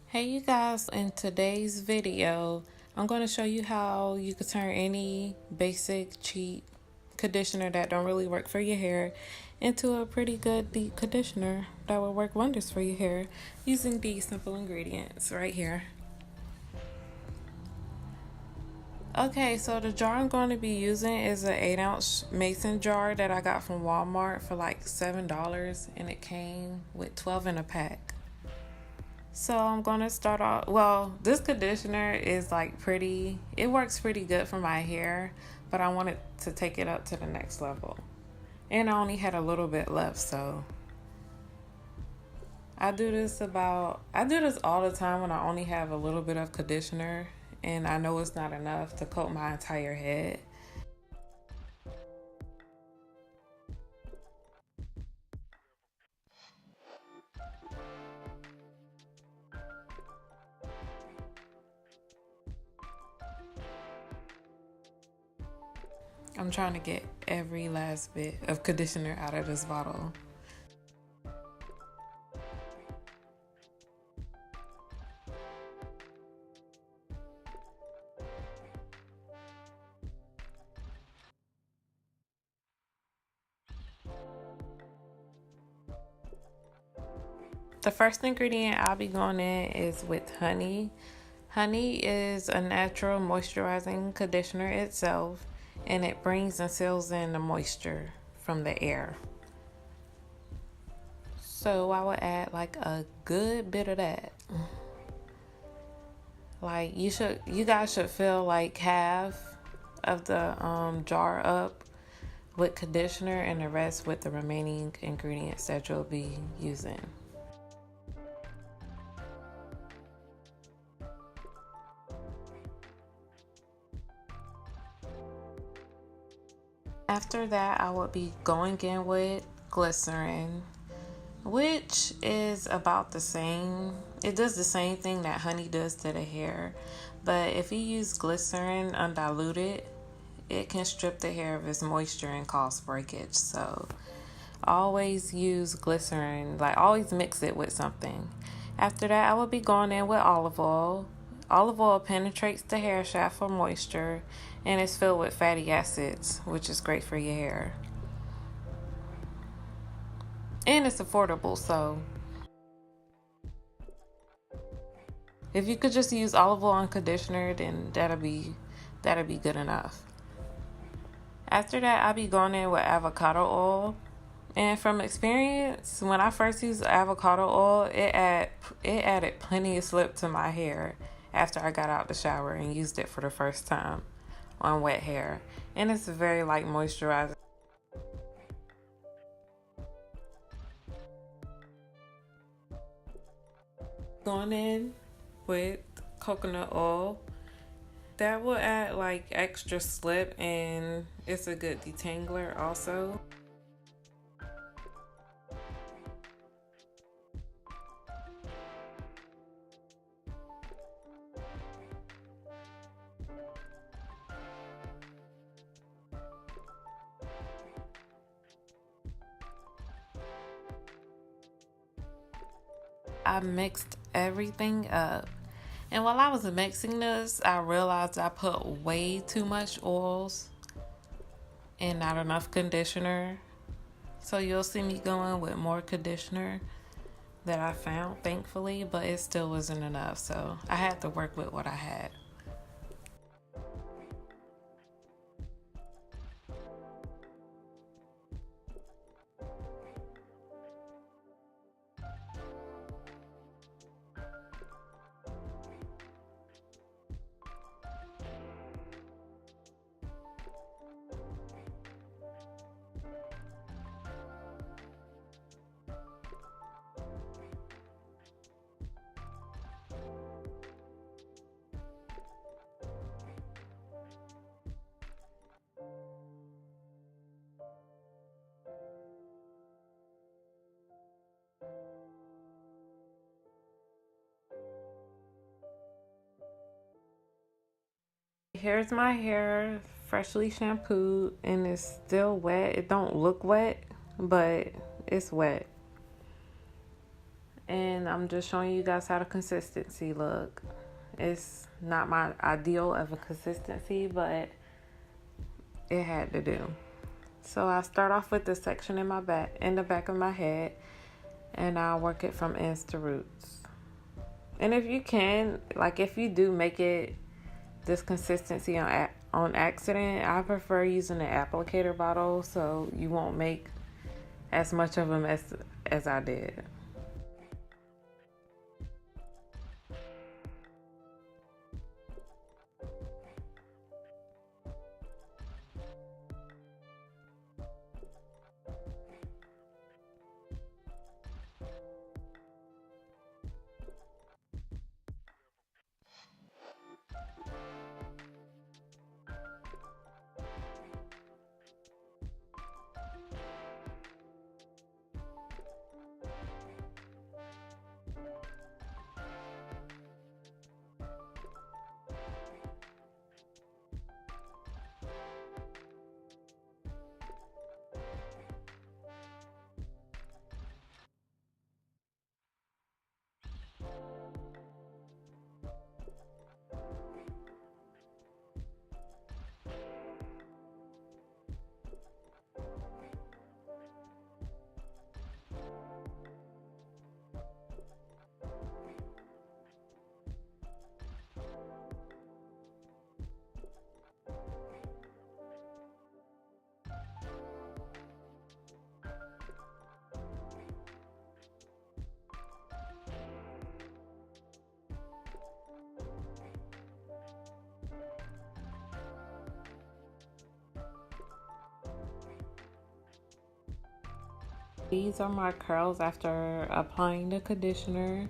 Hey you guys, in today's video, I'm going to show you how you could turn any basic cheap conditioner that don't really work for your hair into a pretty good deep conditioner that will work wonders for your hair using these simple ingredients right here. Okay, so the jar I'm going to be using is an 8-ounce mason jar that I got from Walmart for like $7, and it came with 12 in a pack. So I'm gonna start off. Well, this conditioner is like it works pretty good for my hair, but I wanted to take it up to the next level. And I only had a little bit left, so I do this all the time when I only have a little bit of conditioner and I know it's not enough to coat my entire head. I'm trying to get every last bit of conditioner out of this bottle. The first ingredient I'll be going in is with honey. Honey is a natural moisturizing conditioner itself, and it brings and seals in the moisture from the air. So I would add like a good bit of that. Like you guys should fill like half of the jar up with conditioner and the rest with the remaining ingredients that you'll be using. After that, I would be going in with glycerin, which is about the same. It does the same thing that honey does to the hair, but if you use glycerin undiluted, it can strip the hair of its moisture and cause breakage. So always use glycerin, like always mix it with something. After that, I will be going in with olive oil. Olive oil penetrates the hair shaft for moisture and is filled with fatty acids, which is great for your hair. And it's affordable, so if you could just use olive oil and conditioner, then that'll be good enough. After that, I'll be going in with avocado oil. And from experience, when I first used avocado oil, it added plenty of slip to my hair after I got out the shower and used it for the first time on wet hair. And it's very like moisturizing. Going in with coconut oil. That will add like extra slip, and it's a good detangler also. I mixed everything up. And while I was mixing this, I realized I put way too much oils and not enough conditioner. So you'll see me going with more conditioner that I found, thankfully, but it still wasn't enough. So I had to work with what I had. Here's my hair, freshly shampooed, and it's still wet. It don't look wet, but it's wet. And I'm just showing you guys how the consistency look. It's not my ideal of a consistency, but it had to do. So I start off with this section in the back of my head, and I'll work it from ends to roots. And if you can, like if you do make it this consistency on accident, I prefer using an applicator bottle so you won't make as much of a mess as I did. These are my curls after applying the conditioner.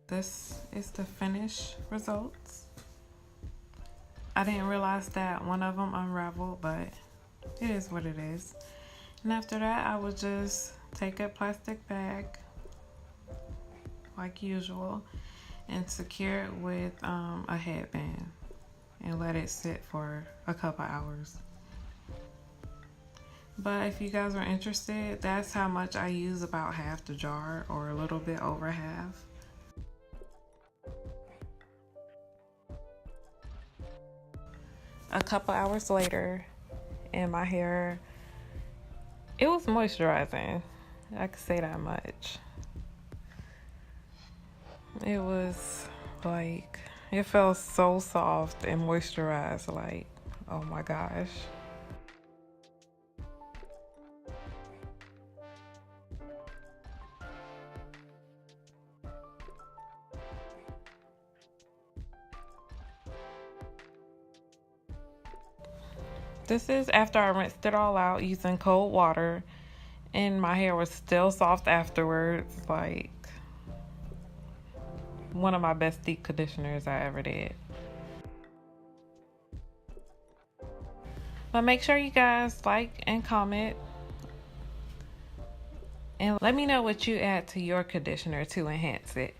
This is the finished results. I didn't realize that one of them unraveled, but it is what it is. And after that, I would just take a plastic bag, like usual, and secure it with a headband and let it sit for a couple hours. But if you guys are interested, that's how much I use, about half the jar or a little bit over half. A couple hours later, and my hair, it was moisturizing. I could say that much. It was like, it felt so soft and moisturized, like, oh my gosh. This is after I rinsed it all out using cold water, and my hair was still soft afterwards. Like, one of my best deep conditioners I ever did. But make sure you guys like and comment, and let me know what you add to your conditioner to enhance it.